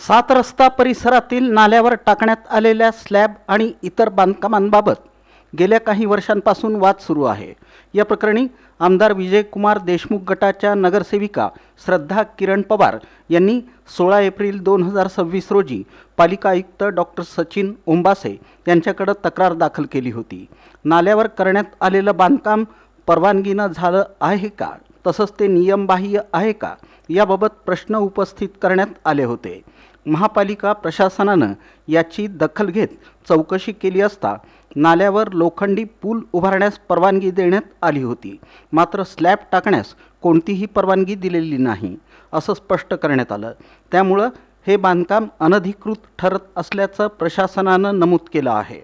सात रस्ता परिसरातील नाल्यावर टाकण्यात आलेल्या स्लॅब आणि इतर बांधकामांबाबत गेल्या काही वर्षांपासून वाद सुरू आहे। या प्रकरणी आमदार विजयकुमार देशमुख गटाच्या नगरसेविका श्रद्धा किरण पवार यांनी 16 एप्रिल 2026 रोजी पालिका आयुक्त डॉक्टर सचिन ओंबासे यांच्याकडे तक्रार दाखल केली होती। नाल्यावर करण्यात आलेलं बांधकाम परवानगीनं झालं आहे का, तसंच ते नियमबाह्य आहे का याबाबत प्रश्न उपस्थित करण्यात आले होते। महापालिका प्रशासनानं याची दखल घेत चौकशी केली असता नाल्यावर लोखंडी पूल उभारण्यास परवानगी देण्यात आली होती, मात्र स्लॅब टाकण्यास कोणतीही परवानगी दिलेली नाही असं स्पष्ट करण्यात आलं। त्यामुळे हे बांधकाम अनधिकृत ठरत असल्याचं प्रशासनानं नमूद केलं आहे।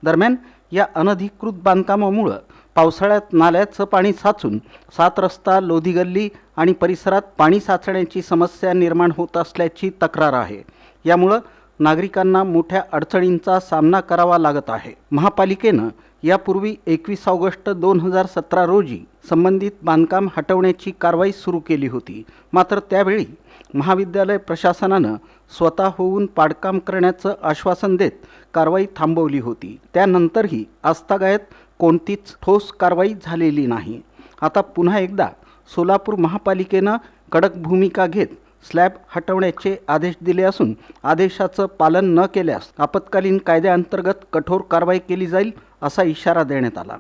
दरम्यान या अनधिकृत बांधकामामुळे पावसाळ्यात नाल्याचं पाणी साचून सात रस्ता, लोधी गल्ली आणि परिसरात पाणी साचण्याची समस्या निर्माण होत असल्याची तक्रार आहे। यामुळे नागरिकांना मोठ्या अडचणींचा सामना करावा लागत आहे। महापालिकेनं यापूर्वी 21 ऑगस्ट 2017 रोजी संबंधित बांधकाम हटवण्याची कारवाई सुरू केली होती, मात्र त्यावेळी महाविद्यालय प्रशासनानं स्वतः होऊन पाडकाम करण्याचं आश्वासन देत कारवाई थांबवली होती। त्यानंतरही आजतागायत कोणतीच ठोस कारवाई झालेली नाही। आता पुन्हा एकदा सोलापूर महापालिकेनं कडक भूमिका घेत स्लॅब हटवण्याचे आदेश दिले असून आदेशाचं पालन न केल्यास आपत्कालीन कायद्याअंतर्गत कठोर कारवाई केली जाईल असा इशारा देण्यात आला।